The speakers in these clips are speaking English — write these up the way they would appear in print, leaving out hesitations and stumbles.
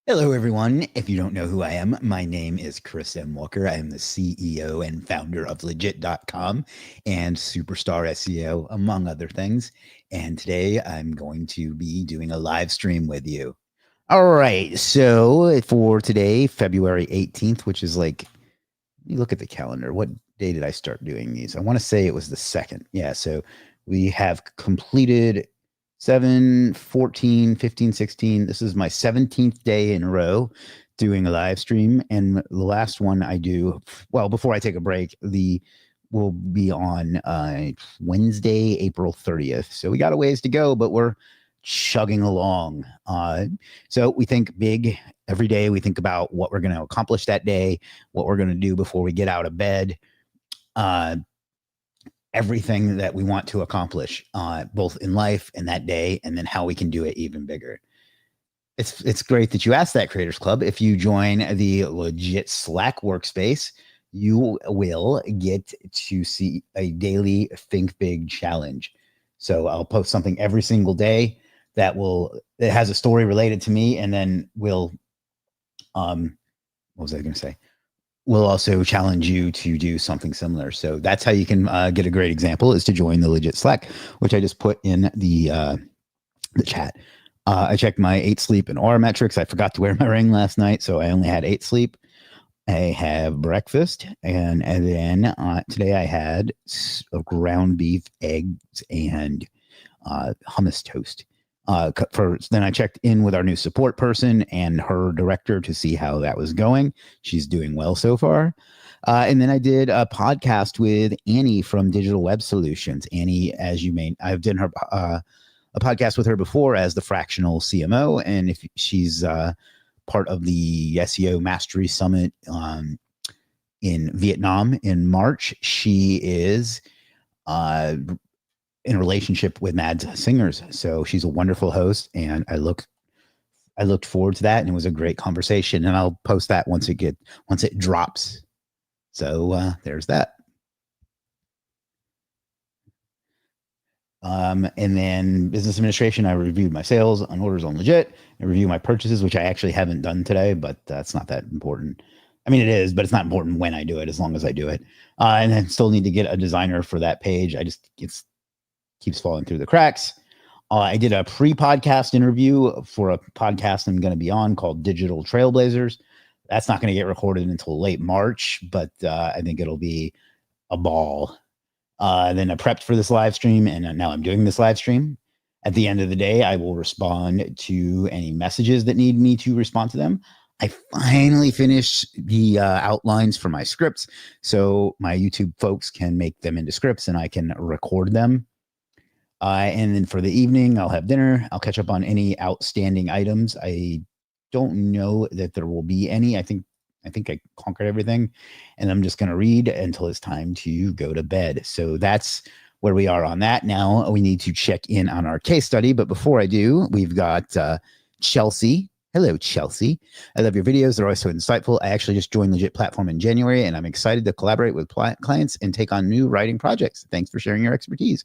Hello, everyone. If you don't know who I am, my name is Chris M. Walker. I am the CEO and founder of Legiit.com and Superstar SEO, among other things. And today I'm going to be doing a live stream with you. All right. So for today, February 18th, which is like, let me look at the calendar. What day did I start doing these? I want to say it was the 2nd. Yeah. So we have completed 7, 14, 15, 16. This is my 17th day in a row doing a live stream. And the last one I do, well, before I take a break, will be on Wednesday, April 30th. So we got a ways to go, but we're chugging along. So we think big every day. We think about what we're going to accomplish that day, what we're going to do before we get out of bed. Everything that we want to accomplish, both in life and that day, and then how we can do it even bigger. It's great that you asked that, Creators Club. If you join the Legiit Slack workspace, you will get to see a daily Think Big challenge. So I'll post something every single day that has a story related to me, and then what was I going to say? We'll also challenge you to do something similar. So that's how you can get a great example, is to join the Legiit Slack, which I just put in the chat. I checked my 8 sleep and aura metrics. I forgot to wear my ring last night, so I only had 8 sleep. I have breakfast, and then today I had ground beef, eggs, and hummus toast. Then I checked in with our new support person and her director to see how that was going. She's doing well so far. And then I did a podcast with Annie from Digital Web Solutions. Annie, as you may, I've done her a podcast with her before as the fractional CMO, and if she's part of the SEO Mastery Summit in Vietnam in March, she is in a relationship with Mads Singers. So she's a wonderful host, and I looked forward to that, and it was a great conversation. And I'll post that once it drops. So there's that. And then business administration, I reviewed my sales on orders on Legiit. I review my purchases, which I actually haven't done today, but that's not that important. I mean, it is, but it's not important when I do it, as long as I do it. And then still need to get a designer for that page. It keeps falling through the cracks. I did a pre-podcast interview for a podcast I'm going to be on called Digital Trailblazers. That's not going to get recorded until late March, but I think it'll be a ball. Then I prepped for this live stream, and now I'm doing this live stream. At the end of the day, I will respond to any messages that need me to respond to them. I finally finished the outlines for my scripts, so my YouTube folks can make them into scripts, and I can record them. And then for the evening, I'll have dinner. I'll catch up on any outstanding items. I don't know that there will be any. I think I conquered everything, and I'm just going to read until it's time to go to bed. So that's where we are on that. Now we need to check in on our case study. But before I do, we've got Chelsea. Hello, Chelsea. I love your videos. They're always so insightful. I actually just joined the Legiit platform in January, and I'm excited to collaborate with clients and take on new writing projects. Thanks for sharing your expertise.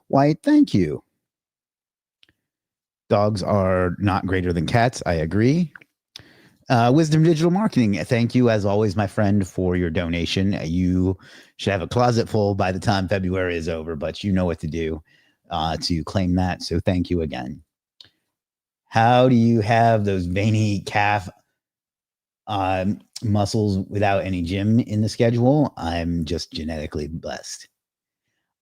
Why, thank you. Dogs are not greater than cats. I agree. Wisdom Digital Marketing. Thank you, as always, my friend, for your donation. You should have a closet full by the time February is over, but you know what to do to claim that. So thank you again. How do you have those veiny calf muscles without any gym in the schedule? I'm just genetically blessed.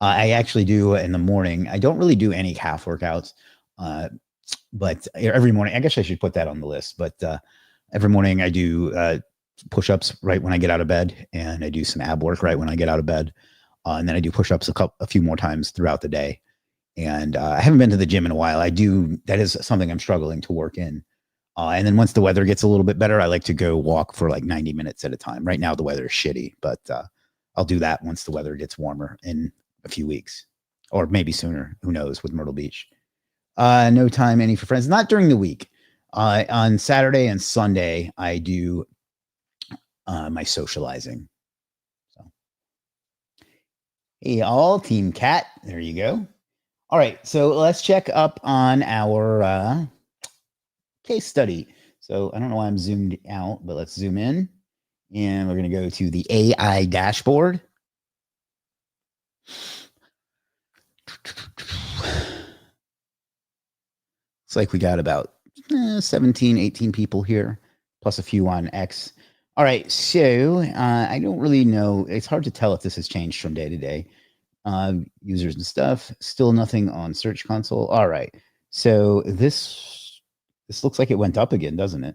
I actually do in the morning. I don't really do any calf workouts, but every morning, I guess I should put that on the list, but every morning I do push-ups right when I get out of bed, and I do some ab work right when I get out of bed. And then I do push-ups a few more times throughout the day. And I haven't been to the gym in a while. That is something I'm struggling to work in. And then once the weather gets a little bit better, I like to go walk for like 90 minutes at a time. Right now the weather is shitty, but I'll do that once the weather gets warmer in a few weeks, or maybe sooner. Who knows, with Myrtle Beach. No time any for friends. Not during the week. On Saturday and Sunday, I do my socializing. So, hey, all, Team Cat. There you go. All right, so let's check up on our case study. So I don't know why I'm zoomed out, but let's zoom in. And we're going to go to the AI dashboard. It's like we got about 17, 18 people here, plus a few on X. All right, so I don't really know. It's hard to tell if this has changed from day to day. Users and stuff, still nothing on Search Console. All right, so this looks like it went up again, doesn't it?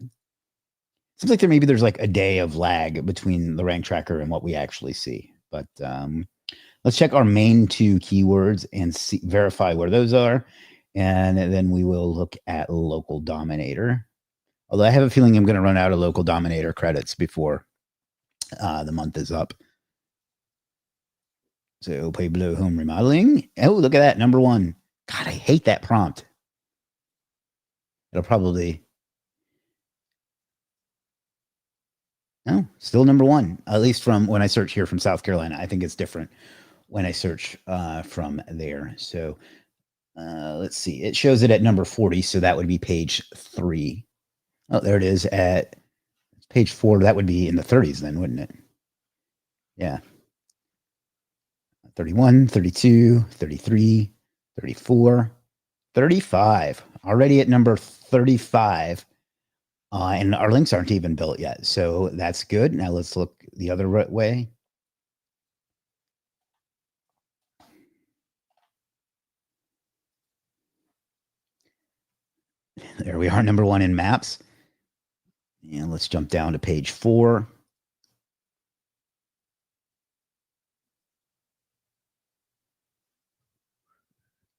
Seems like there's like a day of lag between the rank tracker and what we actually see. But let's check our main two keywords and verify where those are. And then we will look at local dominator. Although I have a feeling I'm going to run out of local dominator credits before the month is up. So Pueblo home remodeling. Oh, look at that. Number one. God, I hate that prompt. It'll probably. No, still number one, at least from when I search here from South Carolina. I think it's different when I search from there. So let's see. It shows it at number 40. So that would be page 3. Oh, there it is at page 4. That would be in the 30s then, wouldn't it? Yeah. 31, 32, 33, 34, 35. Already at number 35. And our links aren't even built yet. So that's good. Now let's look the other way. There we are, number 1 in maps. And let's jump down to page 4.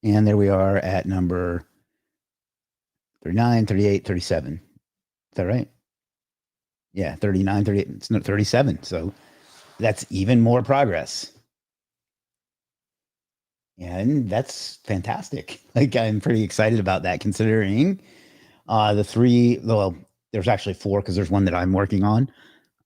And there we are at number 39, 38, 37. Is that right? Yeah, 39, 38, it's 37. So that's even more progress. And that's fantastic. Like, I'm pretty excited about that, considering the 3, well, there's actually 4 because there's one that I'm working on.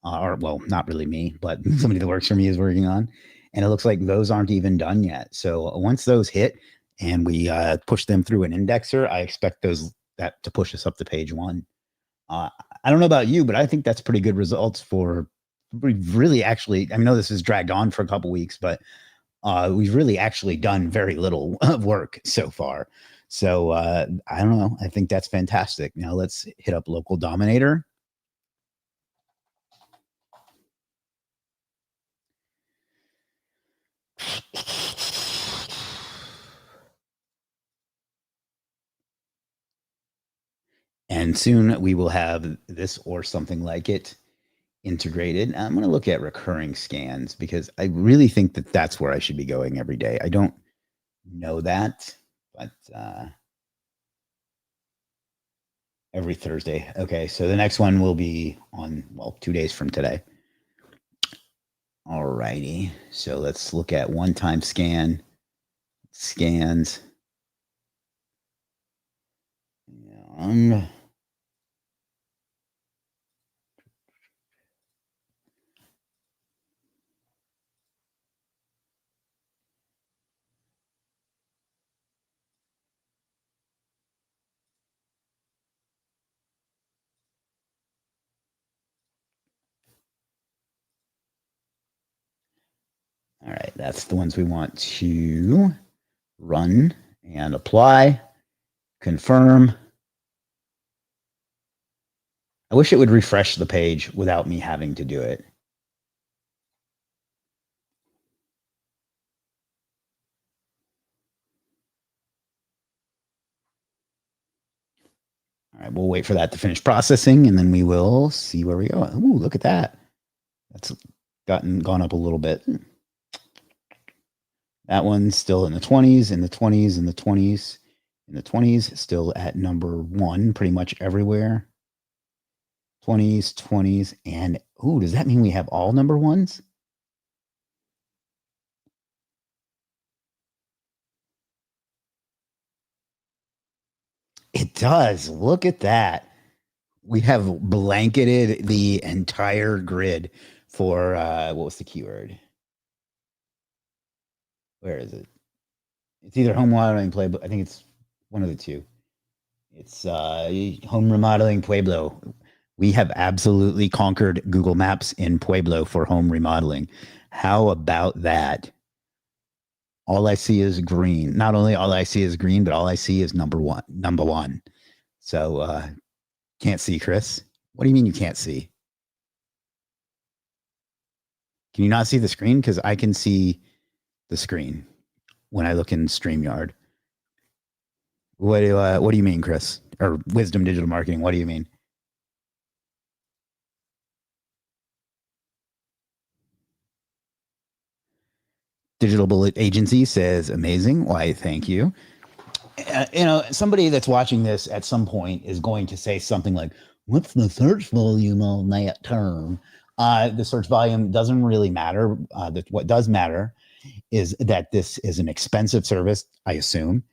Or, well, not really me, but somebody that works for me is working on. And it looks like those aren't even done yet. So once those hit and we push them through an indexer, I expect that to push us up to page 1. I don't know about you, but I think that's pretty good results for really actually. I know this has dragged on for a couple weeks, but we've really actually done very little work so far. So I don't know. I think that's fantastic. Now let's hit up local dominator. And soon we will have this or something like it integrated. I'm going to look at recurring scans because I really think that that's where I should be going every day. I don't know that, but every Thursday. Okay, so the next one will be on, well, 2 days from today. All righty. So let's look at one-time scans. All right, that's the ones we want to run and apply, confirm. I wish it would refresh the page without me having to do it. All right, we'll wait for that to finish processing, and then we will see where we go. Ooh, look at that. That's gone up a little bit. That one's still in the 20s, in the 20s, in the 20s, in the 20s, still at number 1 pretty much everywhere. 20s, 20s, and ooh, does that mean we have all number 1s? It does. Look at that. We have blanketed the entire grid for what was the keyword? Where is it? It's either home remodeling Pueblo. I think it's one of the two. It's home remodeling Pueblo. We have absolutely conquered Google Maps in Pueblo for home remodeling. How about that? All I see is green. Not only all I see is green, but all I see is number one. Number one. So can't see, Chris. What do you mean you can't see? Can you not see the screen? Because I can see the screen when I look in StreamYard. What do you mean, Chris? Or Wisdom Digital Marketing? What do you mean? Digital Bullet Agency says amazing. Why? Thank you. Somebody that's watching this at some point is going to say something like, "What's the search volume on that term?" The search volume doesn't really matter. What does matter is that this is an expensive service, I assume,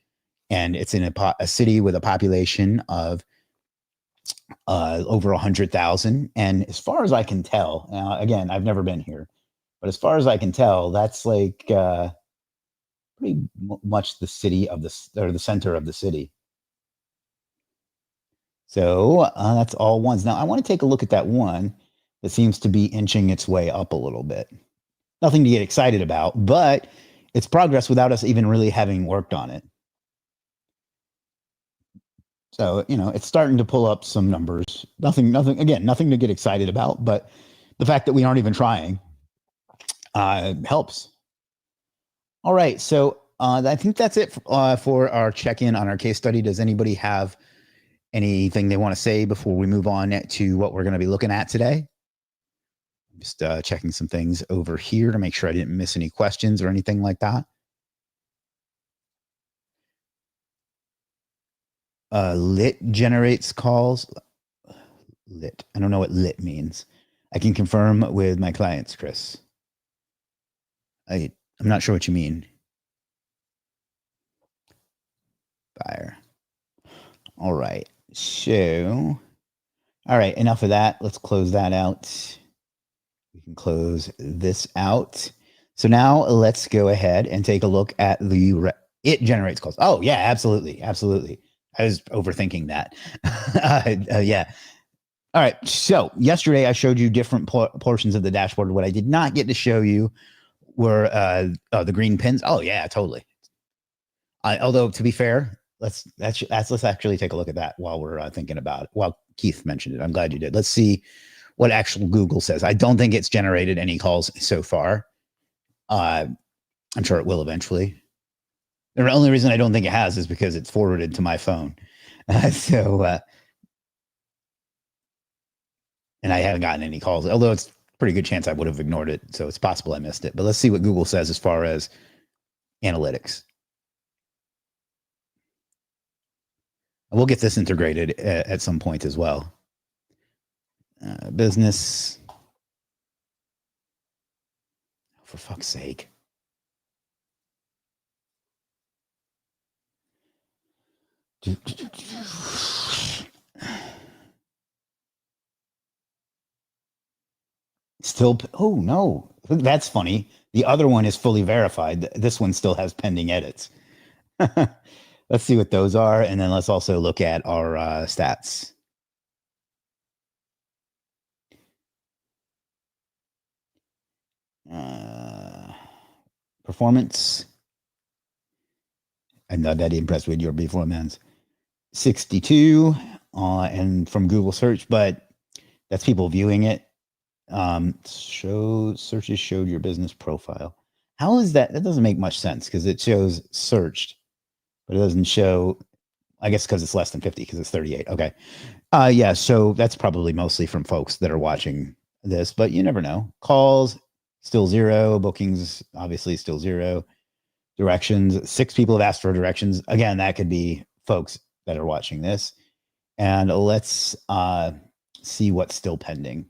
and it's in a city with a population of over 100,000. And as far as I can tell, now again, I've never been here, but as far as I can tell, that's like pretty much the city of the center of the city. So that's all ones. Now I want to take a look at that one that seems to be inching its way up a little bit. Nothing to get excited about, but it's progress without us even really having worked on it. So, it's starting to pull up some numbers. Nothing to get excited about, but the fact that we aren't even trying helps. All right. So I think that's it for our check-in on our case study. Does anybody have anything they want to say before we move on to what we're going to be looking at today? Just checking some things over here to make sure I didn't miss any questions or anything like that. Lit generates calls. Lit. I don't know what lit means. I can confirm with my clients, Chris. I'm not sure what you mean. Buyer. All right. So, all right. Enough of that. Let's close that out. We can close this out. So now let's go ahead and take a look at it generates calls. Oh yeah, absolutely. Absolutely. I was overthinking that. Yeah. All right. So yesterday I showed you different portions of the dashboard. What I did not get to show you were the green pins. Oh yeah, totally. Although to be fair, let's actually take a look at that while we're thinking about it. Well, Keith mentioned it. I'm glad you did. Let's see what actual Google says. I don't think it's generated any calls so far. I'm sure it will eventually. The only reason I don't think it has is because it's forwarded to my phone. And I haven't gotten any calls, although it's a pretty good chance I would have ignored it. So it's possible I missed it. But let's see what Google says as far as analytics. We'll get this integrated at some point as well. Business. For fuck's sake. Still, oh no, that's funny. The other one is fully verified. This one still has pending edits. Let's see what those are. And then let's also look at our stats. Performance. I'm not that impressed with your performance. 62 and from Google search, but that's people viewing it. Searches showed your business profile. How is that? That doesn't make much sense because it shows searched, but it doesn't show. I guess because it's less than 50 because it's 38. Okay. Yeah. So that's probably mostly from folks that are watching this, but you never know. Calls still 0. Bookings obviously still 0. Directions. 6 people have asked for directions. Again, that could be folks that are watching this. And let's see what's still pending.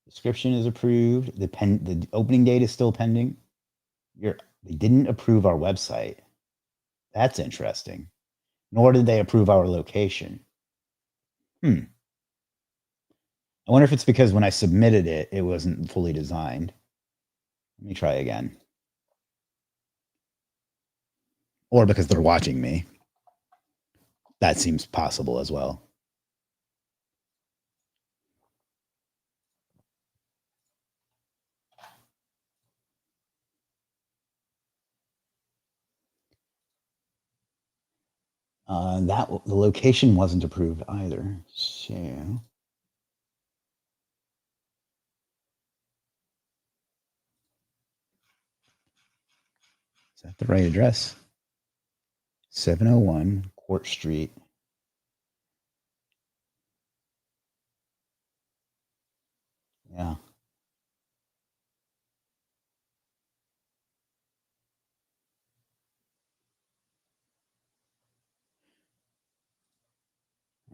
Description is approved. The opening date is still pending. They didn't approve our website. That's interesting. Nor did they approve our location. I wonder if it's because when I submitted it, it wasn't fully designed. Let me try again. Or because they're watching me. That seems possible as well. The location wasn't approved either. So is that the right address? 701 Court Street. Yeah.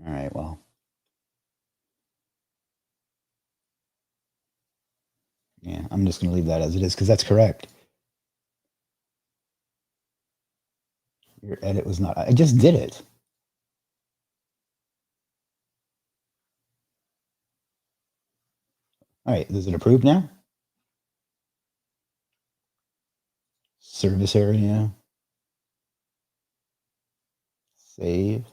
All right. Well, yeah, I'm just going to leave that as it is because that's correct. Your edit was not. I just did it. All right. Is it approved now? Service area. Save.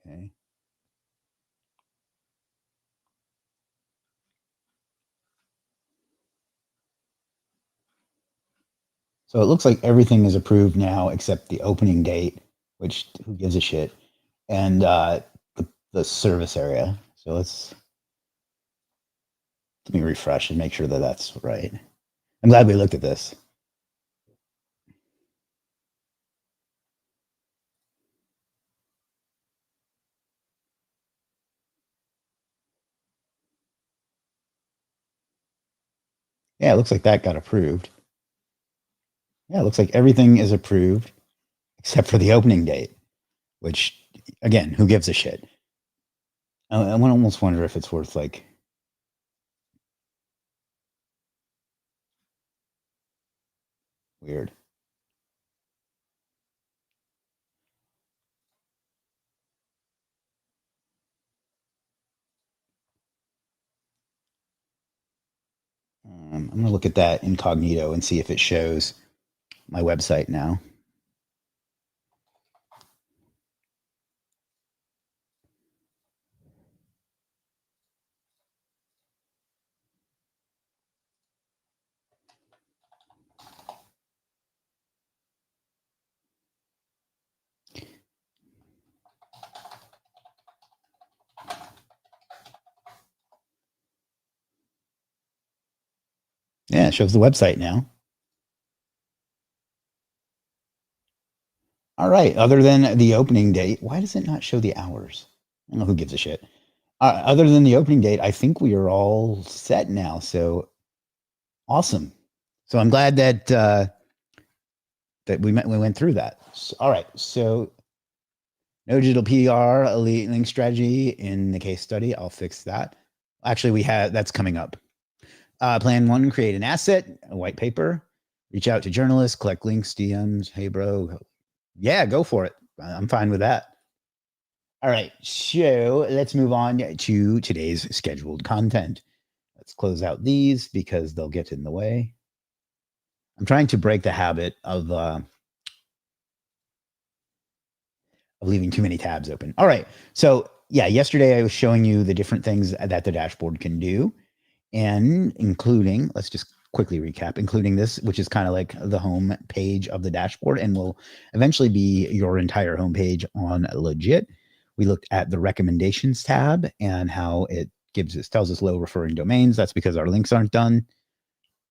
Okay. So it looks like everything is approved now except the opening date, which who gives a shit, and the service area. So let me refresh and make sure that that's right. I'm glad we looked at this. Yeah, it looks like that got approved. Yeah, it looks like everything is approved except for the opening date, which, again, who gives a shit? I would almost wonder if it's worth like. Weird. I'm going to look at that incognito and see if it shows my website now. Yeah, it shows the website now. All right. Other than the opening date, why does it not show the hours? I don't know who gives a shit. Other than the opening date, I think we are all set now. So awesome. So I'm glad that we went through that. So, all right. So no digital PR elite link strategy in the case study. I'll fix that. Actually, that's coming up. Plan one: create an asset, a white paper. Reach out to journalists, collect links, DMs. Hey, bro. Yeah, go for it. I'm fine with that. All right, so let's move on to today's scheduled content. Let's close out these because they'll get in the way. I'm trying to break the habit of leaving too many tabs open. All right, so yeah, yesterday I was showing you the different things that the dashboard can do, and including, let's just quickly recap, including this, which is kind of like the home page of the dashboard and will eventually be your entire homepage on Legiit. We looked at the recommendations tab and how it tells us low referring domains. That's because our links aren't done.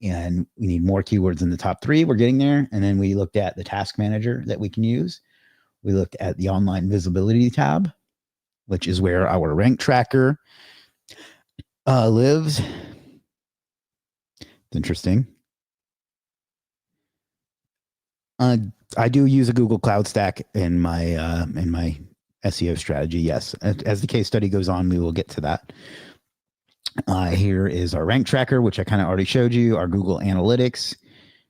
And we need more keywords in the top 3. We're getting there. And then we looked at the task manager that we can use. We looked at the online visibility tab, which is where our rank tracker lives. It's interesting. I do use a Google Cloud Stack in my SEO strategy. Yes, as the case study goes on, we will get to that. Here is our rank tracker, which I kind of already showed you. Our Google Analytics,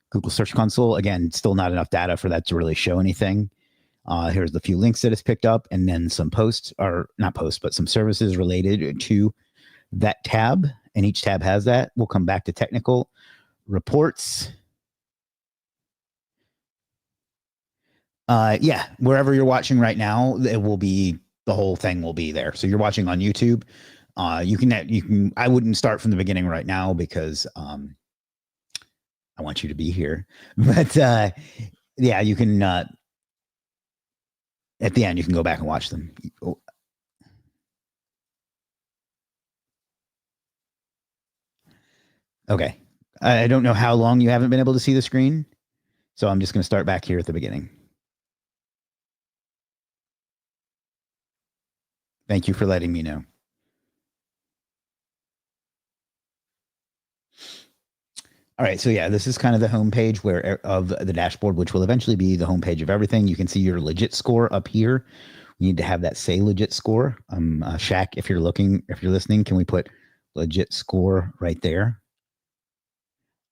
Google Search Console. Again, still not enough data for that to really show anything. Here's the few links that it's picked up, and then some posts, or not posts, but some services related to that tab. And each tab has that. We'll come back to technical reports. Yeah, wherever you're watching right now, it will be the whole thing will be there. So you're watching on YouTube. You can. I wouldn't start from the beginning right now because I want you to be here. But yeah, you can. At the end, you can go back and watch them. Okay. I don't know how long you haven't been able to see the screen, so I'm just going to start back here at the beginning. Thank you for letting me know. All right, so yeah, this is kind of the homepage where of the dashboard, which will eventually be the homepage of everything. You can see your Legiit score up here. You need to have that say Legiit score. Shaq, if you're listening, can we put Legiit score right there?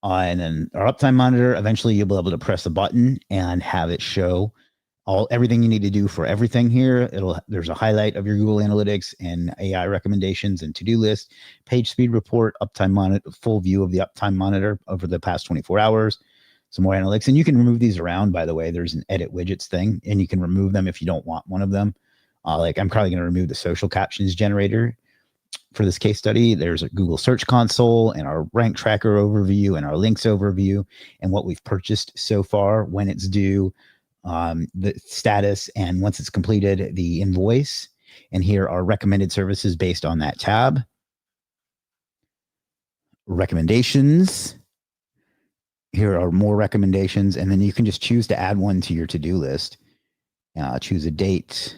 And then our uptime monitor. Eventually, you'll be able to press a button and have it show everything you need to do for everything here. There's a highlight of your Google Analytics and AI recommendations and to-do list, page speed report, uptime monitor, full view of the uptime monitor over the past 24 hours, some more analytics. And you can remove these around, by the way. There's an edit widgets thing, and you can remove them if you don't want one of them. Like I'm probably going to remove the social captions generator for this case study. There's a Google Search Console and our rank tracker overview and our links overview and what we've purchased so far, when it's due, the status, and once it's completed, the invoice. And here are recommended services based on that tab. Recommendations. Here are more recommendations, and then you can just choose to add one to your to-do list. Choose a date,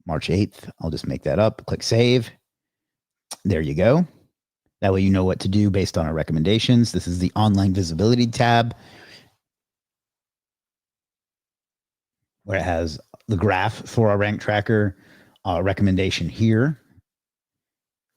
March 8th. I'll just make that up. Click save. There you go. That way you know what to do based on our recommendations. This is the online visibility tab, where it has the graph for our rank tracker, recommendation here,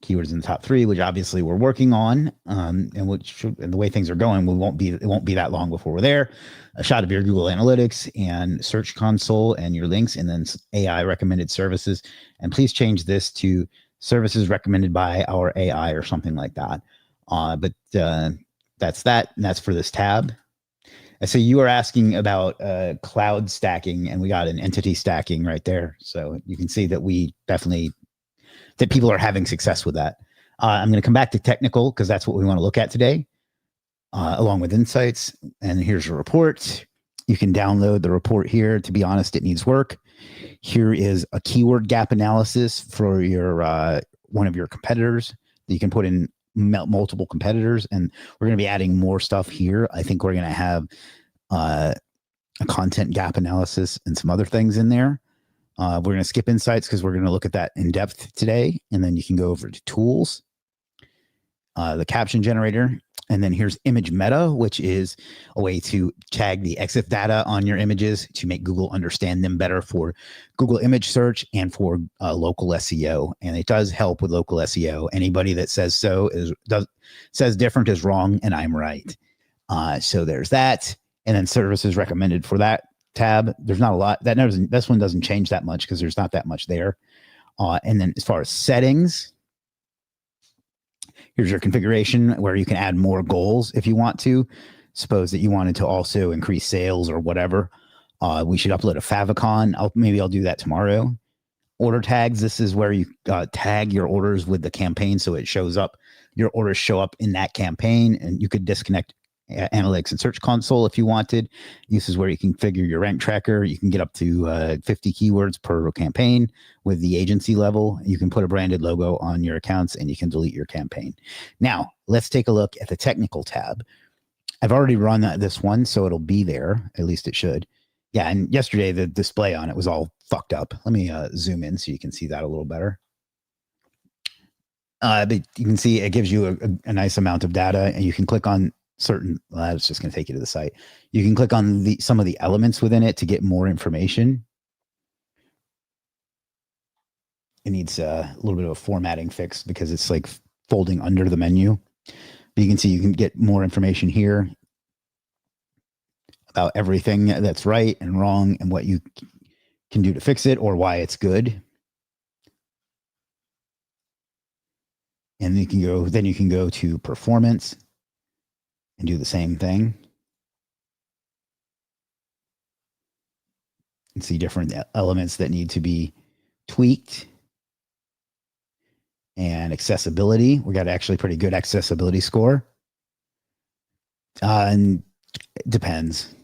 keywords in the top 3, which obviously we're working on, and the way things are going, it won't be that long before we're there. A shot of your Google Analytics and Search Console and your links, and then AI recommended services. And please change this to services recommended by our AI or something like that. But that's that, and that's for this tab. So you are asking about cloud stacking, and we got an entity stacking right there. So you can see that that people are having success with that. I'm going to come back to technical because that's what we want to look at today, along with insights. And here's a report. You can download the report here. To be honest, it needs work. Here is a keyword gap analysis for your one of your competitors that you can put in multiple competitors. And we're going to be adding more stuff here. I think we're going to have a content gap analysis and some other things in there. We're going to skip insights because we're going to look at that in depth today. And then you can go over to tools, the caption generator. And then here's image meta, which is a way to tag the EXIF data on your images to make Google understand them better for Google image search and for local SEO. And it does help with local SEO. Anybody that says says different is wrong, and I'm right. So there's that. And then services recommended for that tab. There's not a lot. This one doesn't change that much because there's not that much there. And then as far as settings, here's your configuration where you can add more goals if you want to. Suppose that you wanted to also increase sales or whatever. We should upload a favicon. Maybe I'll do that tomorrow. Order tags. This is where you tag your orders with the campaign, so it shows up. Your orders show up in that campaign, and you could disconnect Analytics and Search Console if you wanted. This is where you can configure your rank tracker. You can get up to 50 keywords per campaign with the agency level. You can put a branded logo on your accounts, and you can delete your campaign. Now, let's take a look at the technical tab. I've already run this one, so it'll be there. At least it should. Yeah, and yesterday the display on it was all fucked up. Let me zoom in so you can see that a little better. But you can see it gives you a nice amount of data, and you can click on certain. I was just going to take you to the site. You can click on some of the elements within it to get more information. It needs a little bit of a formatting fix because it's like folding under the menu. But you can see you can get more information here about everything that's right and wrong and what you can do to fix it or why it's good. And you can go to performance and do the same thing. and see different elements that need to be tweaked. And accessibility, we got actually pretty good accessibility score. And it depends.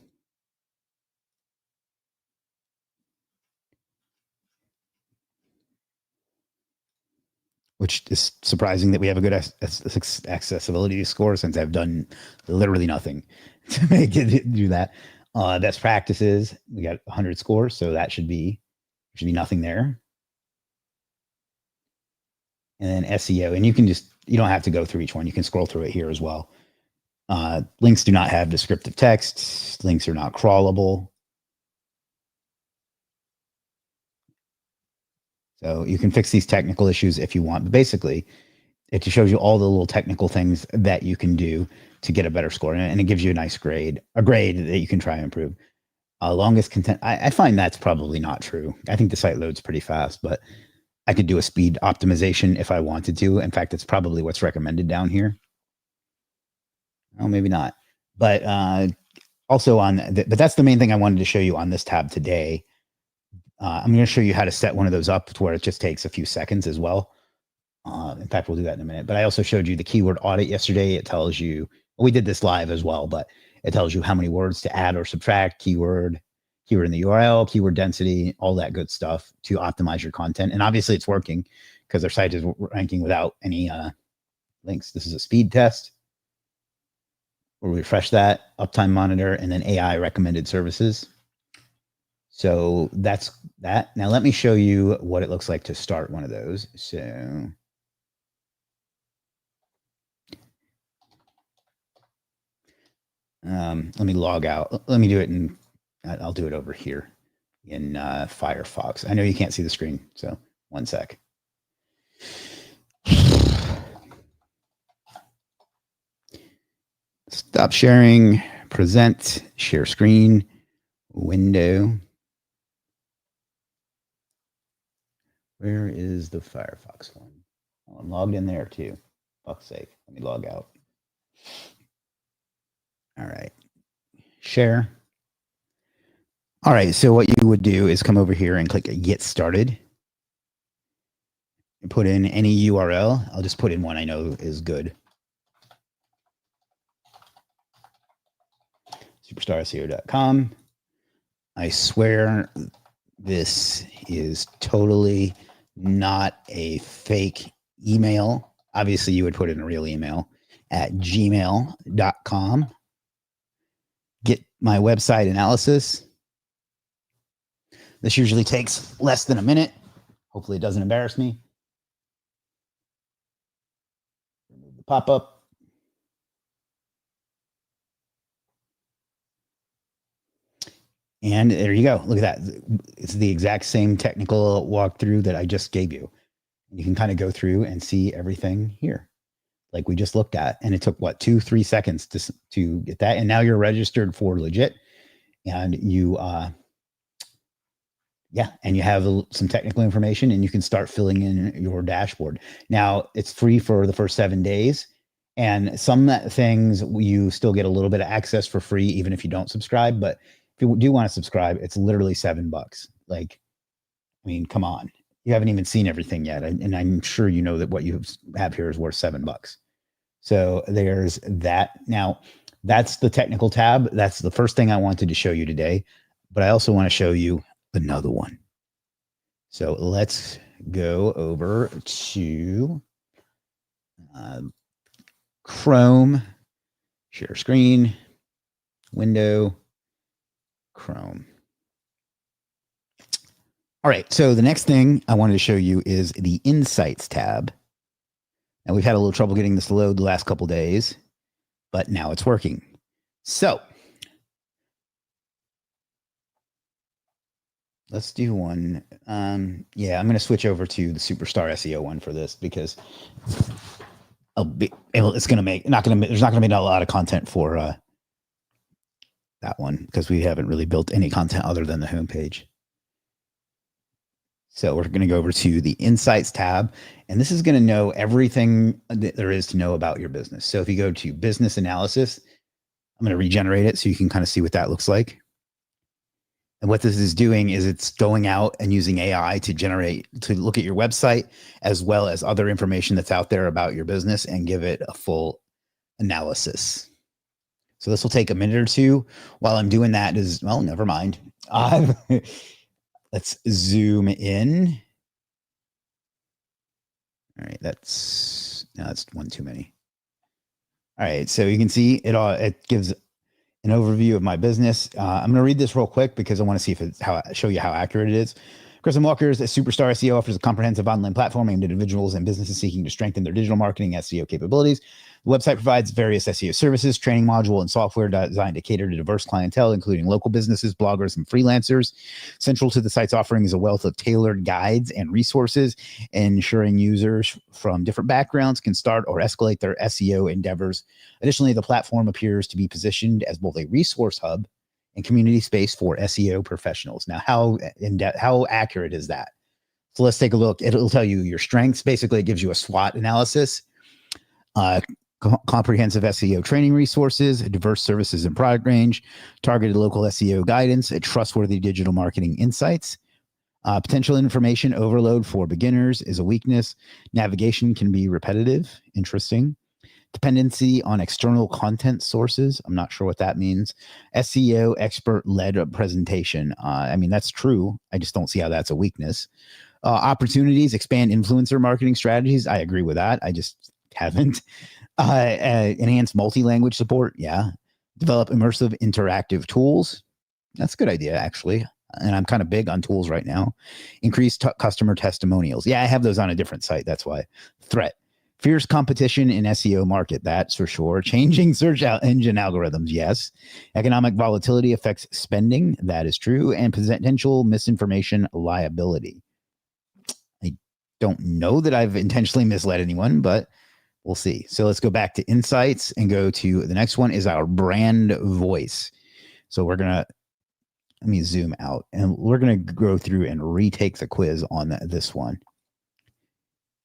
Which is surprising that we have a good accessibility score since I've done literally nothing to make it do that. Best practices, we got 100 scores, so that should be nothing there. And then SEO, and you don't have to go through each one. You can scroll through it here as well. Links do not have descriptive text. Links are not crawlable. So you can fix these technical issues if you want. But basically, it shows you all the little technical things that you can do to get a better score. And it gives you a nice grade, a grade that you can try and improve. Longest content, I find that's probably not true. I think the site loads pretty fast, but I could do a speed optimization if I wanted to. In fact, it's probably what's recommended down here. Oh, maybe not. But also but that's the main thing I wanted to show you on this tab today. I'm going to show you how to set one of those up to where it just takes a few seconds as well. In fact, we'll do that in a minute. But I also showed you the keyword audit yesterday. It tells you, we did this live as well, but it tells you how many words to add or subtract, keyword in the URL, keyword density, all that good stuff to optimize your content. And obviously it's working because their site is ranking without any links. This is a speed test. We'll refresh that, uptime monitor, and then AI recommended services. So that's that. Now let me show you what it looks like to start one of those. So let me log out. Let me do it I'll do it over here in Firefox. I know you can't see the screen, so one sec. Stop sharing, present, share screen, window. Where is the Firefox one? Oh, I'm logged in there too. Fuck's sake. Let me log out. All right. Share. All right. So what you would do is come over here and click Get Started. And put in any URL. I'll just put in one I know is good. superstarseo.com. I swear this is totally not a fake email. Obviously, you would put in a real email at gmail.com. Get my website analysis. This usually takes less than a minute. Hopefully, it doesn't embarrass me. Remove the pop-up. And there you go. Look at that. It's the exact same technical walkthrough that I just gave you. You can kind of go through and see everything here, like we just looked at. And it took, what, 2-3 seconds to get that. And now you're registered for Legiit. And you, and you have some technical information and you can start filling in your dashboard. Now, it's free for the first 7 days. And some things you still get a little bit of access for free, even if you don't subscribe. But if you do want to subscribe, it's literally $7. Like, I mean, come on. You haven't even seen everything yet. And I'm sure you know that what you have here is worth $7. So there's that. Now, that's the technical tab. That's the first thing I wanted to show you today. But I also want to show you another one. So let's go over to Chrome, share screen, window, Chrome. All right, so the next thing I wanted to show you is the Insights tab. Now, we've had a little trouble getting this to load the last couple days, but now it's working. So let's do one. Yeah, I'm going to switch over to the Superstar SEO one for this because it's going to make, there's not going to be a lot of content for that one because we haven't really built any content other than the homepage. So we're going to go over to the Insights tab, and this is going to know everything that there is to know about your business. So if you go to Business Analysis, I'm going to regenerate it so you can kind of see what that looks like. And what this is doing is it's going out and using AI to look at your website as well as other information that's out there about your business and give it a full analysis. So this will take a minute or two. While I'm doing that well, never mind. Let's zoom in. All right, that's one too many. All right, so you can see it gives an overview of my business. I'm going to read this real quick because I want to see show you how accurate it is. Kristen Walker's a superstar SEO offers a comprehensive online platform aimed at individuals and businesses seeking to strengthen their digital marketing SEO capabilities. The website provides various SEO services, training module, and software designed to cater to diverse clientele, including local businesses, bloggers, and freelancers. Central to the site's offering is a wealth of tailored guides and resources, ensuring users from different backgrounds can start or escalate their SEO endeavors. Additionally, the platform appears to be positioned as both a resource hub and community space for SEO professionals. Now, how accurate is that? So let's take a look. It'll tell you your strengths. Basically, it gives you a SWOT analysis, comprehensive SEO training resources, diverse services and product range, targeted local SEO guidance, trustworthy digital marketing insights. Potential information overload for beginners is a weakness. Navigation can be repetitive. Interesting. Dependency on external content sources. I'm not sure what that means. SEO expert-led presentation. I mean, that's true. I just don't see how that's a weakness. Opportunities, expand influencer marketing strategies. I agree with that. I just haven't. Enhance multi-language support. Yeah. Develop immersive interactive tools. That's a good idea, actually. And I'm kind of big on tools right now. Increase customer testimonials. Yeah, I have those on a different site. That's why. Threat. Fierce competition in SEO market, that's for sure. Changing search engine algorithms, yes. Economic volatility affects spending, that is true. And potential misinformation liability. I don't know that I've intentionally misled anyone, but we'll see. So let's go back to insights and go to the next one is our brand voice. So let me zoom out and we're going to go through and retake the quiz on this one.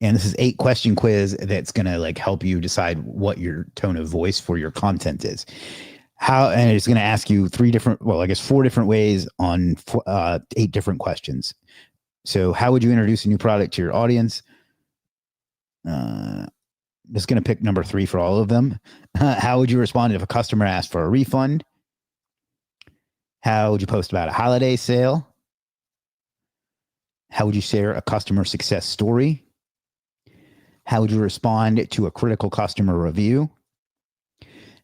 And this is 8-question quiz that's going to help you decide what your tone of voice for your content is. And it's going to ask you 4 different ways on 8 different questions. So how would you introduce a new product to your audience? Just going to pick number 3 for all of them. How would you respond if a customer asked for a refund? How would you post about a holiday sale? How would you share a customer success story? How would you respond to a critical customer review?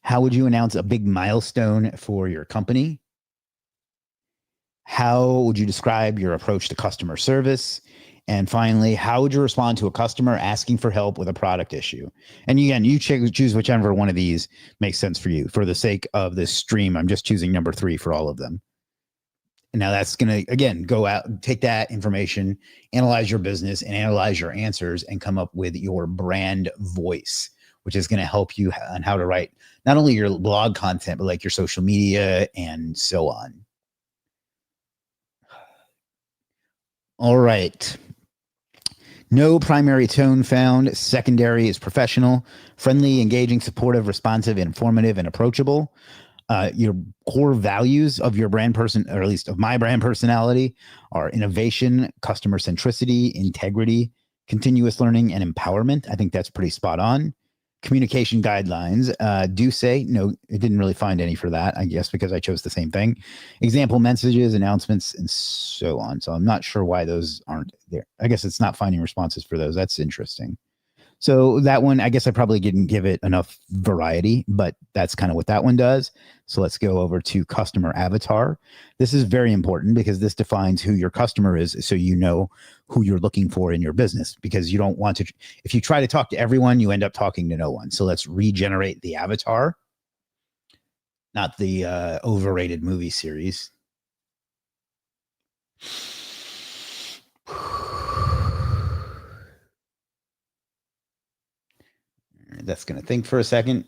How would you announce a big milestone for your company? How would you describe your approach to customer service? And finally, how would you respond to a customer asking for help with a product issue? And again, you choose whichever one of these makes sense for you. For the sake of this stream, I'm just choosing number 3 for all of them. And now that's going to, again, go out, take that information, analyze your business and analyze your answers and come up with your brand voice, which is going to help you on how to write not only your blog content, but your social media and so on. All right. No primary tone found. Secondary is professional, friendly, engaging, supportive, responsive, informative, and approachable. Your core values of your brand person, or at least of my brand personality, are innovation, customer centricity, integrity, continuous learning, and empowerment. I think that's pretty spot on. Communication guidelines do say, no, it didn't really find any for that, I guess, because I chose the same thing. Example messages, announcements, and so on. So I'm not sure why those aren't there. I guess it's not finding responses for those. That's interesting. So that one, I guess I probably didn't give it enough variety, but that's kind of what that one does. So let's go over to customer avatar. This is very important because this defines who your customer is. So you know who you're looking for in your business, because you don't want to, if you try to talk to everyone, you end up talking to no one. So let's regenerate the avatar, not the overrated movie series. That's going to think for a second.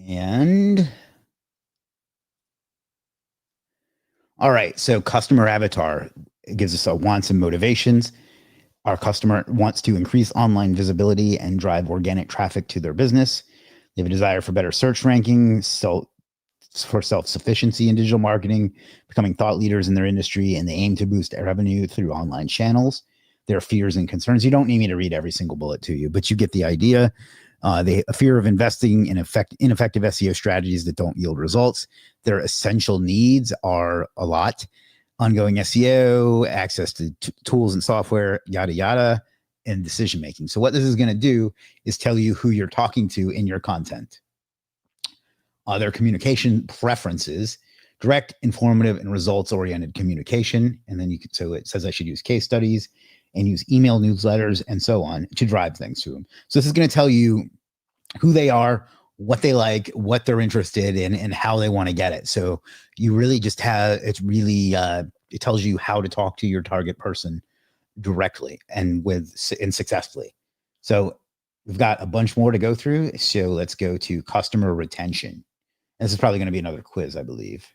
And All right. So customer avatar, it gives us our wants and motivations. Our customer wants to increase online visibility and drive organic traffic to their business. They have a desire for better search ranking, for self-sufficiency in digital marketing, becoming thought leaders in their industry, and they aim to boost revenue through online channels. Their fears and concerns. You don't need me to read every single bullet to you, but you get the idea. A fear of investing in ineffective SEO strategies that don't yield results. Their essential needs are a lot: ongoing SEO, access to tools and software, yada, yada, and decision making. So what this is going to do is tell you who you're talking to in your content. Their communication preferences: direct, informative, and results-oriented communication. And then so it says I should use case studies and use email newsletters and so on to drive things to them. So this is going to tell you who they are, what they like, what they're interested in, and how they want to get it. So you really just it tells you how to talk to your target person directly and successfully. So we've got a bunch more to go through. So let's go to customer retention. This is probably going to be another quiz, I believe.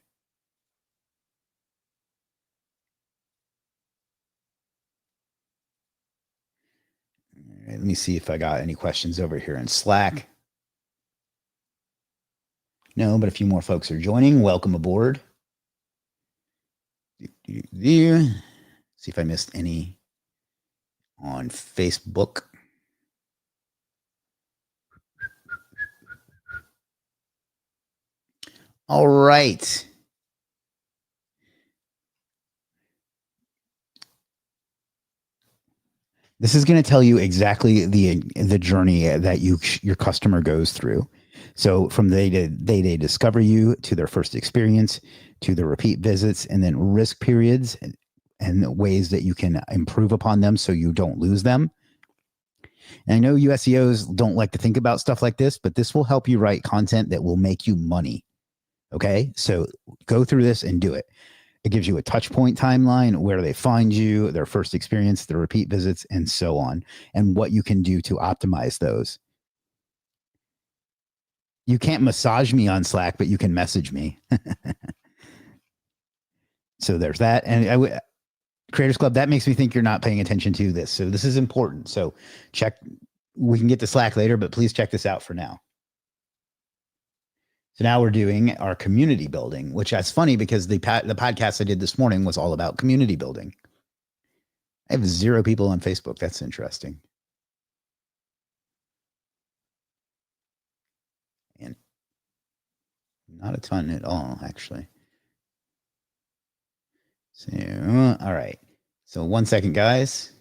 All right, let me see if I got any questions over here in Slack. No, but a few more folks are joining. Welcome aboard. See if I missed any on Facebook. All right. This is going to tell you exactly the journey that your customer goes through. So from the day they discover you to their first experience, to the repeat visits, and then risk periods and ways that you can improve upon them so you don't lose them. And I know you SEOs don't like to think about stuff like this, but this will help you write content that will make you money. Okay, so go through this and do it. It gives you a touch point timeline, where they find you, their first experience, the repeat visits, and so on, and what you can do to optimize those. You can't massage me on Slack, but you can message me. So there's that. And Creators Club, that makes me think you're not paying attention to this. So this is important. So we can get to Slack later, but please check this out for now. So now we're doing our community building, which is funny because the podcast I did this morning was all about community building. I have 0 people on Facebook. That's interesting. And not a ton at all, actually. So, all right. So 1 second, guys.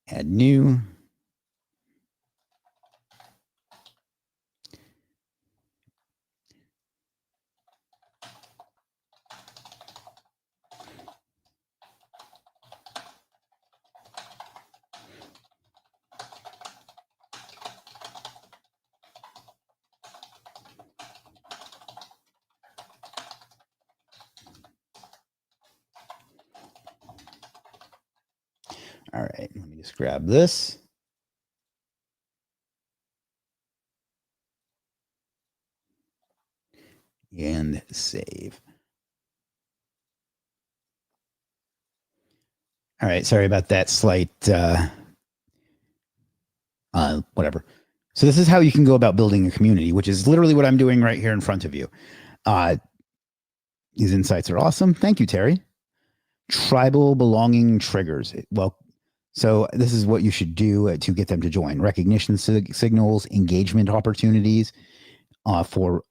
Add new. All right, let me just grab this. And save. All right, sorry about that slight whatever. So this is how you can go about building a community, which is literally what I'm doing right here in front of you. These insights are awesome. Thank you, Terry. Tribal belonging triggers. Well, so this is what you should do to get them to join. Recognition signals, engagement opportunities for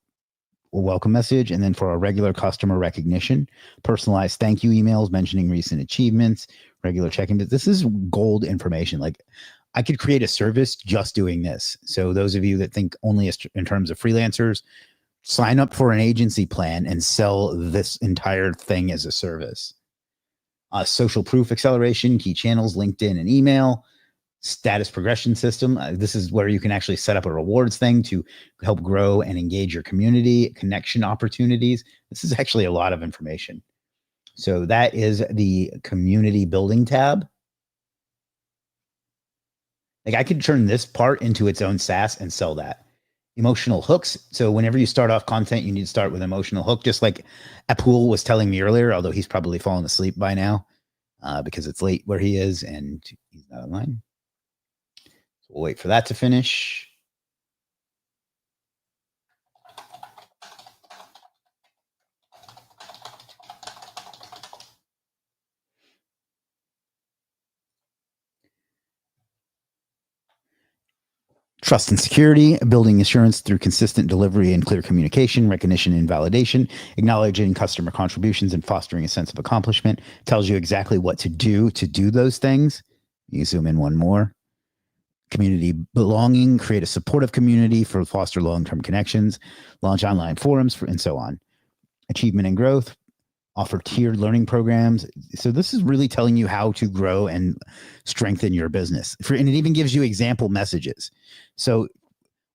a welcome message, and then for a regular customer recognition, personalized thank you emails mentioning recent achievements, regular check-in. This is gold information. Like, I could create a service just doing this. So those of you that think only in terms of freelancers, sign up for an agency plan and sell this entire thing as a service. Social proof acceleration, key channels, LinkedIn and email, status progression system. This is where you can actually set up a rewards thing to help grow and engage your community, connection opportunities. This is actually a lot of information. So that is the community building tab. Like I could turn this part into its own SaaS and sell that. Emotional hooks. So whenever you start off content, you need to start with emotional hook, just like Apul was telling me earlier, although he's probably fallen asleep by now because it's late where he is and he's not online. So we'll wait for that to finish. Trust and security, building assurance through consistent delivery and clear communication, recognition and validation, acknowledging customer contributions and fostering a sense of accomplishment. Tells you exactly what to do those things. You zoom in one more. Community belonging, create a supportive community for foster long-term connections, launch online forums and so on. Achievement and growth, offer tiered learning programs. So this is really telling you how to grow and strengthen your business. And it even gives you example messages. So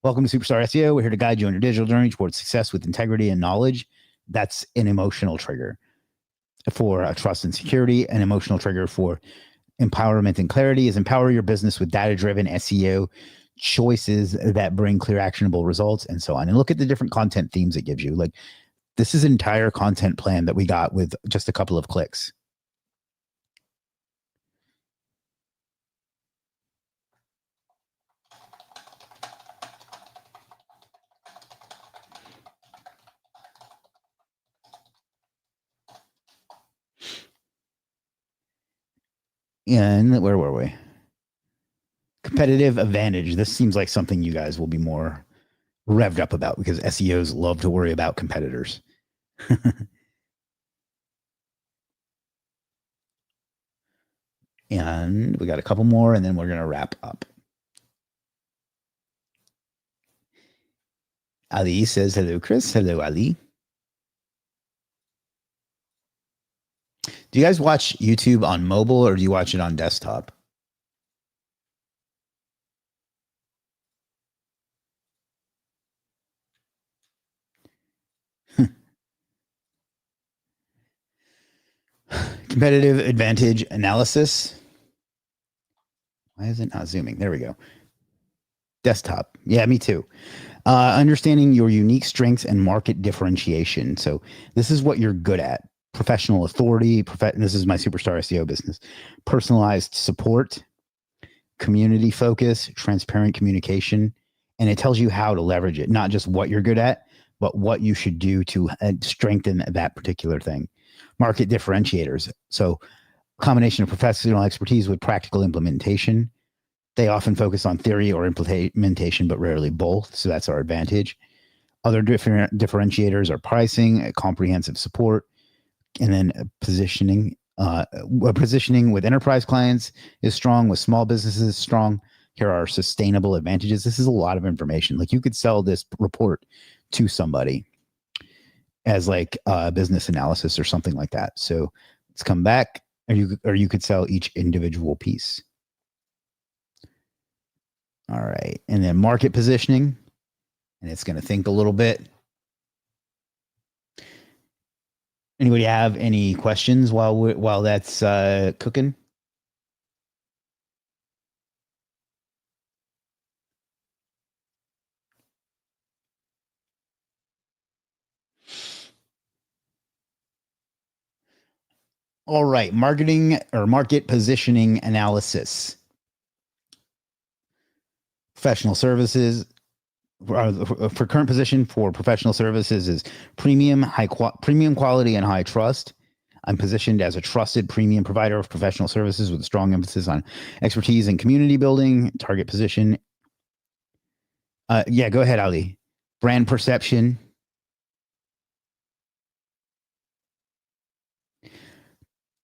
welcome to Superstar SEO. We're here to guide you on your digital journey towards success with integrity and knowledge. That's an emotional trigger for trust and security. An emotional trigger for empowerment and clarity is empower your business with data-driven SEO choices that bring clear, actionable results and so on. And look at the different content themes it gives you. Like this is an entire content plan that we got with just a couple of clicks. And where were we? Competitive advantage. This seems like something you guys will be more revved up about because SEOs love to worry about competitors. And we got a couple more and then we're going to wrap up. Ali says, hello, Chris. Hello, Ali. Do you guys watch YouTube on mobile or do you watch it on desktop? Competitive advantage analysis. Why is it not zooming? There we go. Desktop. Yeah, me too. Understanding your unique strengths and market differentiation. So this is what you're good at. Professional authority. This is my Superstar SEO business. Personalized support, community focus, transparent communication. And it tells you how to leverage it, not just what you're good at, but what you should do to strengthen that particular thing. Market differentiators. So combination of professional expertise with practical implementation. They often focus on theory or implementation, but rarely both. So that's our advantage. Other differentiators are pricing, comprehensive support, and then positioning. Positioning with enterprise clients is strong, with small businesses strong. Here are sustainable advantages. This is a lot of information. Like you could sell this report to somebody as like a business analysis or something like that. So let's come back, or you could sell each individual piece. All right. And then market positioning, and it's going to think a little bit. Anybody have any questions while that's cooking? All right. Marketing or market positioning analysis. Professional services. For current position for professional services is premium quality and high trust. I'm positioned as a trusted premium provider of professional services with a strong emphasis on expertise and community building. Target position. Yeah, go ahead, Ali. Brand perception.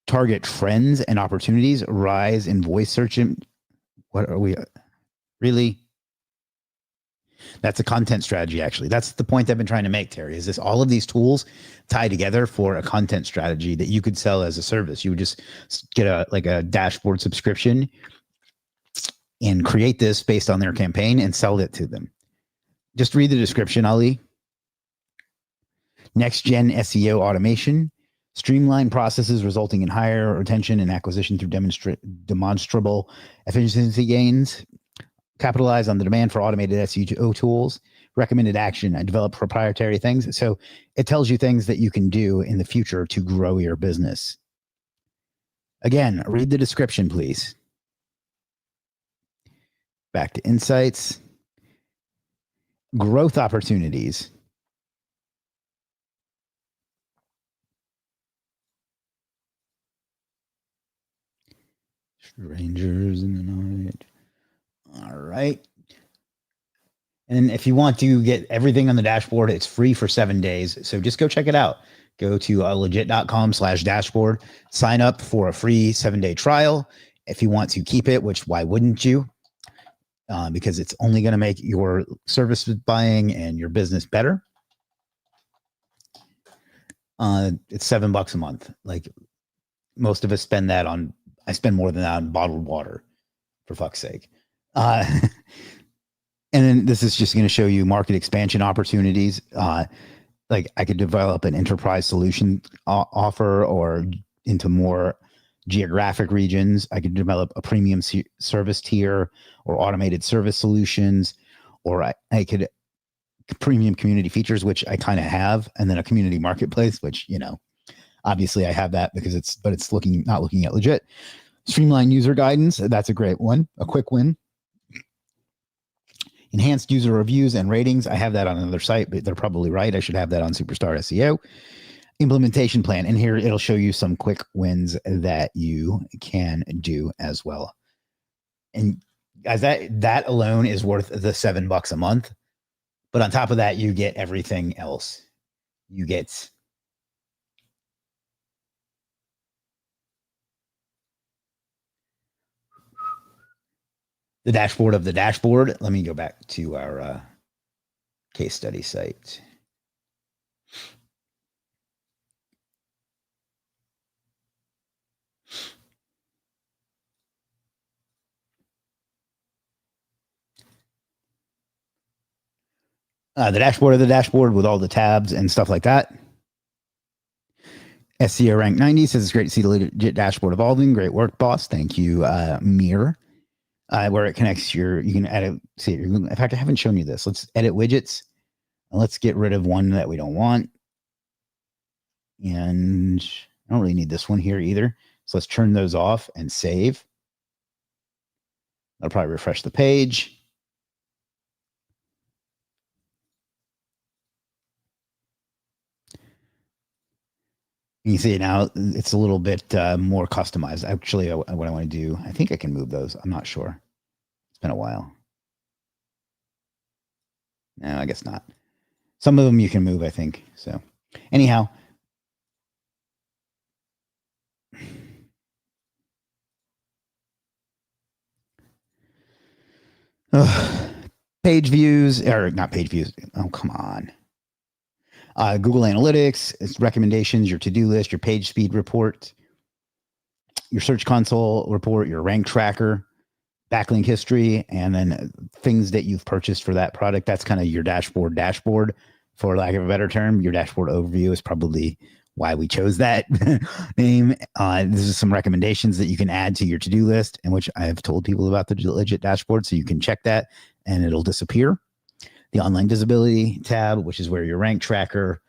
Target trends and opportunities. Rise in voice search. What are we? Really? That's a content strategy, actually. That's the point I've been trying to make, Terry, is this all of these tools tie together for a content strategy that you could sell as a service. You would just get a dashboard subscription and create this based on their campaign and sell it to them. Just read the description, Ali. Next gen SEO automation, streamline processes resulting in higher retention and acquisition through demonstrable efficiency gains. capitalize on the demand for automated SEO tools, recommended action, and develop proprietary things. So it tells you things that you can do in the future to grow your business. Again, read the description, please. Back to insights. Growth opportunities. Strangers in the night. All right. And if you want to get everything on the dashboard, it's free for 7 days. So just go check it out. Go to legiit.com/dashboard, sign up for a free 7-day trial. If you want to keep it, which why wouldn't you? Because it's only going to make your service buying and your business better. It's $7 a month. Like most of us spend that on, I spend more than that on bottled water, for fuck's sake. And then this is just going to show you market expansion opportunities. Like I could develop an enterprise solution offer or into more geographic regions. I could develop a premium service tier or automated service solutions, or I could premium community features, which I kind of have, and then a community marketplace, which, you know, obviously I have that because it's not looking at Legiit. Streamline user guidance. That's a great one. A quick win. Enhanced user reviews and ratings. I have that on another site, but they're probably right. I should have that on Superstar SEO. Implementation plan. And here it'll show you some quick wins that you can do as well. And guys, that alone is worth the $7 a month. But on top of that, you get everything else. You get the dashboard of the dashboard. Let me go back to our case study site. The dashboard of the dashboard with all the tabs and stuff like that. SEO rank 90 says it's great to see the Legiit dashboard evolving. Great work, boss. Thank you, Mir. Where it connects you can edit. See, in fact, I haven't shown you this. Let's edit widgets. And let's get rid of one that we don't want. And I don't really need this one here either. So let's turn those off and save. I'll probably refresh the page. You see now it's a little bit more customized. Actually, what I want to do, I think I can move those. I'm not sure. It's been a while. No, I guess not. Some of them you can move, I think. So anyhow. Page views, or not page views. Oh, come on. Google Analytics, its recommendations, your to-do list, your page speed report, your search console report, your rank tracker, backlink history, and then things that you've purchased for that product. That's kind of your dashboard, for lack of a better term. Your dashboard overview is probably why we chose that name. This is some recommendations that you can add to your to-do list, in which I have told people about the Legiit dashboard, so you can check that and it'll disappear. The online visibility tab, which is where your rank tracker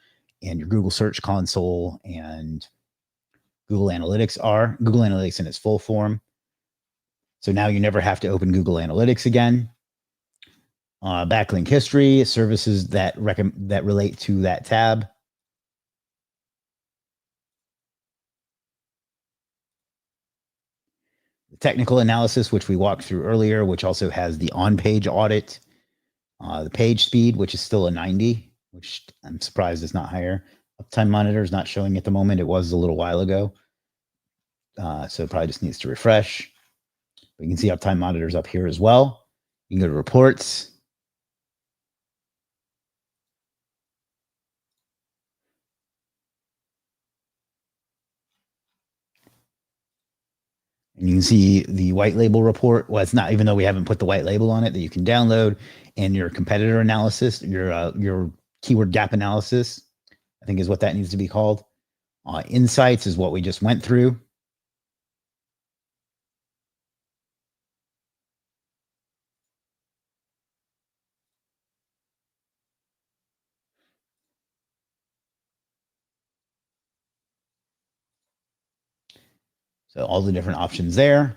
and your Google Search Console and Google Analytics are. Google Analytics in its full form. So now you never have to open Google Analytics again. Backlink history, services that relate to that tab. The technical analysis, which we walked through earlier, which also has the on-page audit. The page speed, which is still a 90, which I'm surprised is not higher. Uptime monitor is not showing at the moment. It was a little while ago. So it probably just needs to refresh. But you can see uptime monitors up here as well. You can go to reports. And you can see the white label report. Well, it's not, even though we haven't put the white label on it, that you can download, and your competitor analysis, your keyword gap analysis, I think is what that needs to be called. Insights is what we just went through. So all the different options there,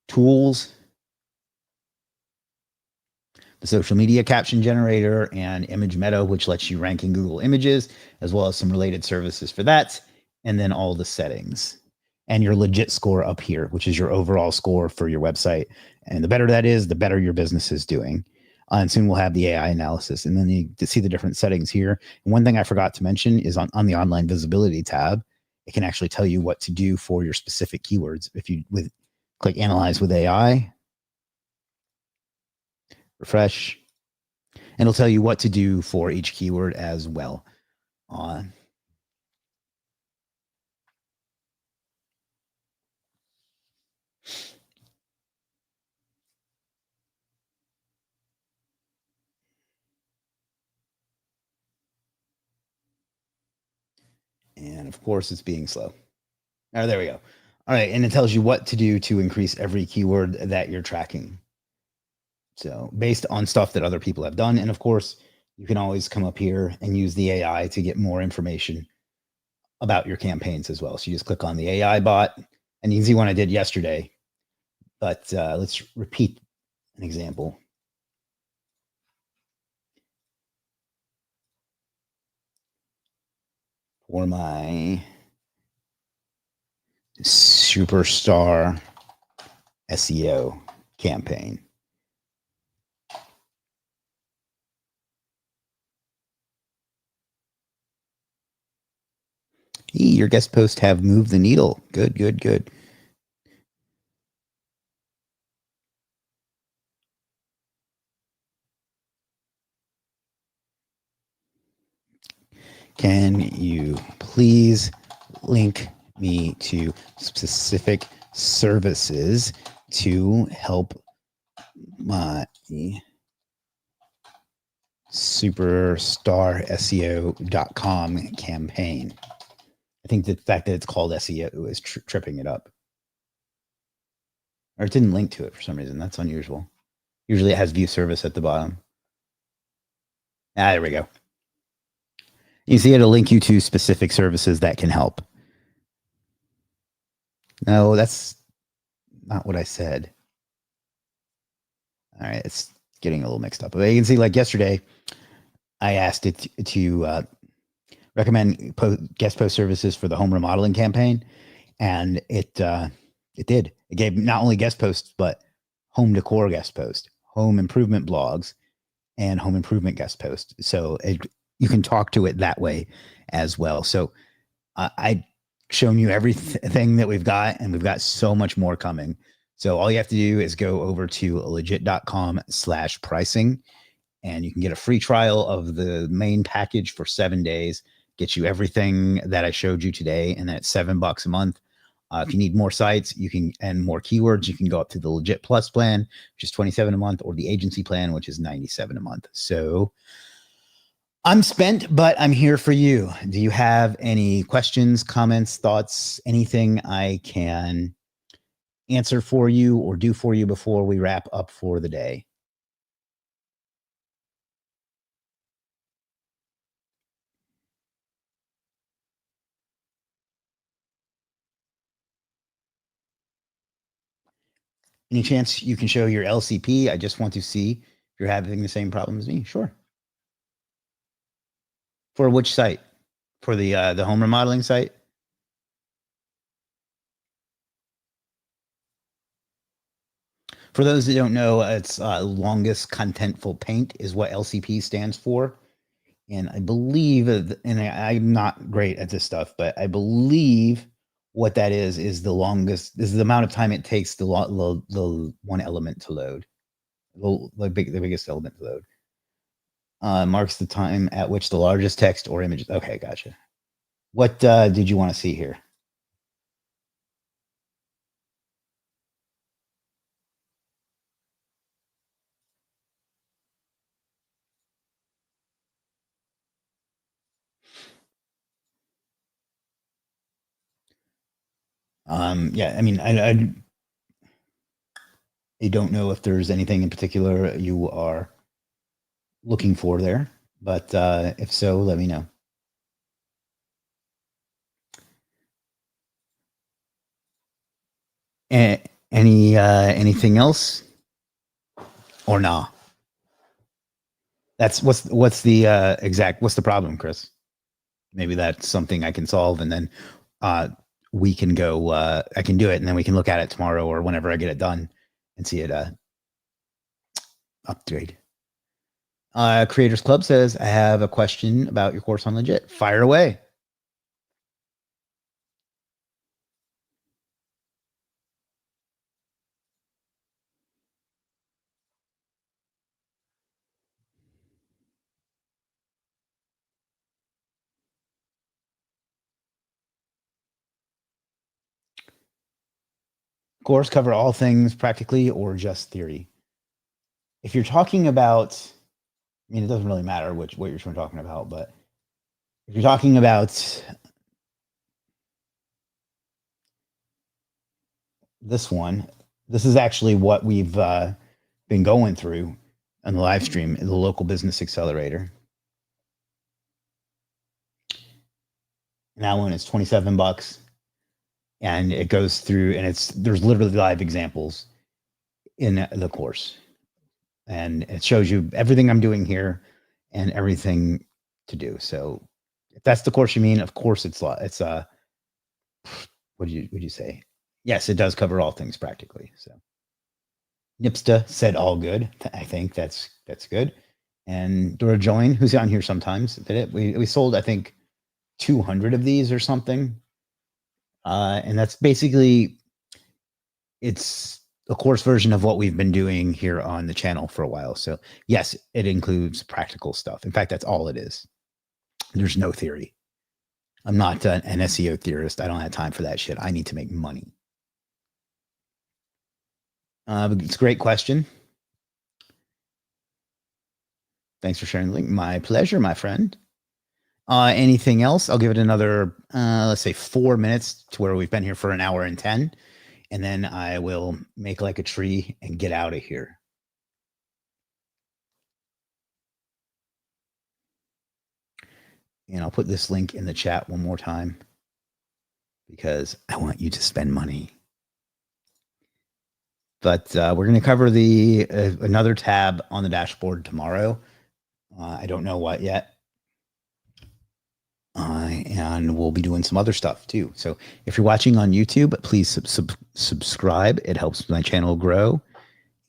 tools, the social media caption generator, and image meta, which lets you rank in Google Images, as well as some related services for that. And then all the settings and your Legiit score up here, which is your overall score for your website. And the better that is, the better your business is doing. And soon we'll have the AI analysis. And then you see the different settings here. And one thing I forgot to mention is on the online visibility tab, it can actually tell you what to do for your specific keywords. If you click analyze with AI, refresh, and it'll tell you what to do for each keyword as well. And of course, it's being slow. Oh, there we go. All right. And it tells you what to do to increase every keyword that you're tracking. So based on stuff that other people have done. And of course, you can always come up here and use the AI to get more information about your campaigns as well. So you just click on the AI bot, and you can see one I did yesterday. But let's repeat an example. For my superstar SEO campaign. Your guest posts have moved the needle. Good, good, good. Can you please link me to specific services to help my superstarseo.com campaign? I think the fact that it's called SEO is tripping it up. Or it didn't link to it for some reason. That's unusual. Usually it has view service at the bottom. There we go. You see it'll link you to specific services that can help. No, that's not what I said. All right, it's getting a little mixed up. But you can see, like yesterday, I asked it to recommend guest post services for the home remodeling campaign, and it did. It gave not only guest posts, but home decor guest post, home improvement blogs, and home improvement guest post. So you can talk to it that way as well. So I shown you everything that we've got, and we've got so much more coming. So all you have to do is go over to legiit.com/pricing, and you can get a free trial of the main package for 7 days, get you everything that I showed you today. And then it's $7 a month. If you need more sites, you can, and more keywords, you can go up to the Legiit Plus plan, which is $27 a month, or the agency plan, which is $97 a month. So I'm spent, but I'm here for you. Do you have any questions, comments, thoughts, anything I can answer for you or do for you before we wrap up for the day? Any chance you can show your LCP? I just want to see if you're having the same problem as me. Sure. For which site? For the home remodeling site? For those that don't know, it's longest contentful paint is what LCP stands for. And I believe, and I'm not great at this stuff, but I believe what that is the longest, is the amount of time it takes the one element to load, the biggest element to load. Marks the time at which the largest text or images. Okay, gotcha. What did you want to see here? Yeah, I mean, I don't know if there's anything in particular you are looking for there, but if so, let me know. Anything else or nah? That's what's the exact what's the problem, Chris? Maybe that's something I can solve, and then uh, we can go. I can do it, and then we can look at it tomorrow or whenever I get it done and see it upgrade. Creators Club says, I have a question about your course on Legiit. Fire away. Course cover all things practically or just theory. If you're talking about, I mean, it doesn't really matter what you're talking about, but if you're talking about this one, this is actually what we've been going through on the live stream, the local business accelerator. And that one is $27, and it goes through, and there's literally live examples in the course, and it shows you everything I'm doing here and everything to do. So if that's the course you mean, of course it's what would you say? Yes, it does cover all things practically. So Nipsta said all good. I think that's good. And Dora Join, who's on here sometimes, did it. We sold, I think, 200 of these or something. And that's basically, it's a course version of what we've been doing here on the channel for a while. So yes, it includes practical stuff. In fact, that's all it is. There's no theory. I'm not an SEO theorist. I don't have time for that shit. I need to make money. It's a great question. Thanks for sharing the link. My pleasure, my friend. Anything else? I'll give it another, let's say 4 minutes to where we've been here for an hour and 10. And then I will make like a tree and get out of here. And I'll put this link in the chat one more time because I want you to spend money. But we're going to cover the another tab on the dashboard tomorrow. I don't know what yet. And we'll be doing some other stuff too. So if you're watching on YouTube, please subscribe. It helps my channel grow,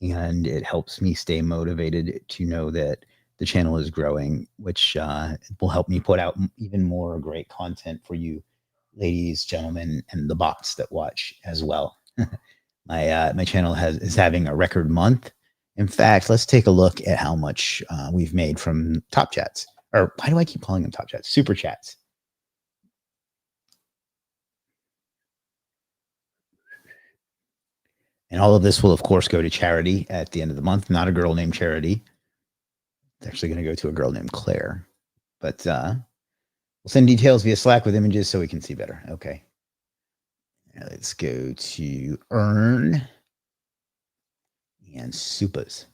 and it helps me stay motivated to know that the channel is growing, which will help me put out even more great content for you, ladies, gentlemen, and the bots that watch as well. My channel is having a record month. In fact, let's take a look at how much we've made from top chats. Or why do I keep calling them top chats? Super chats. And all of this will, of course, go to charity at the end of the month. Not a girl named Charity. It's actually going to go to a girl named Claire. But we'll send details via Slack with images so we can see better. Okay. Now let's go to earn and supas.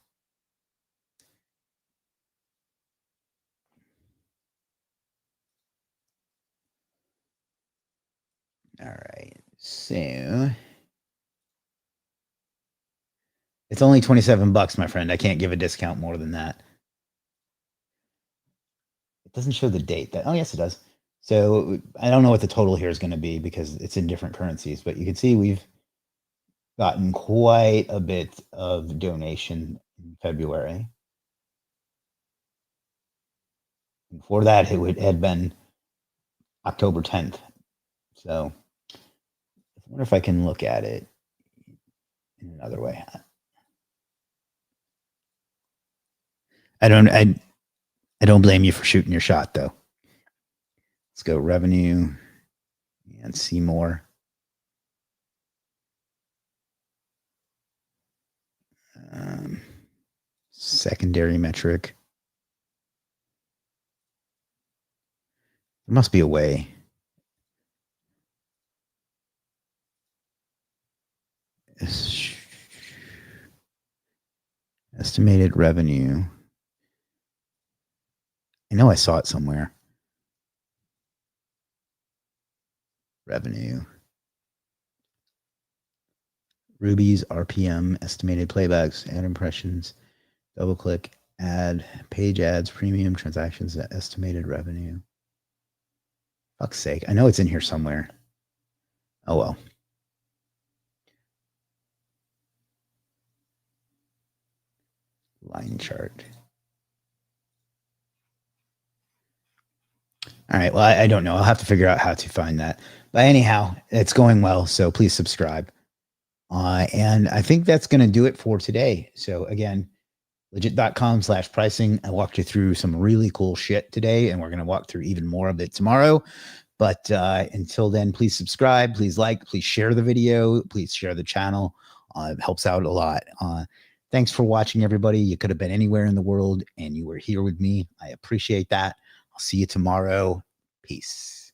All right. So it's only $27, my friend. I can't give a discount more than that. It doesn't show the date. Oh, yes, it does. So I don't know what the total here is going to be because it's in different currencies, but you can see we've gotten quite a bit of donation in February. Before that, it had been October 10th. So I wonder if I can look at it in another way. I don't blame you for shooting your shot, though. Let's go revenue and see more. Secondary metric. There must be a way. Estimated revenue. I know I saw it somewhere. Revenue. rubies, RPM, estimated playbacks, ad impressions, double click, ad, page ads, premium transactions, estimated revenue. Fuck's sake. I know it's in here somewhere. Oh well. Line chart. All right. Well, I don't know. I'll have to figure out how to find that. But anyhow, it's going well. So please subscribe. And I think that's going to do it for today. So again, Legiit.com/pricing. I walked you through some really cool shit today, and we're going to walk through even more of it tomorrow. But until then, please subscribe, please like, please share the video, please share the channel. It helps out a lot. Thanks for watching, everybody. You could have been anywhere in the world, and you were here with me. I appreciate that. I'll see you tomorrow. Peace.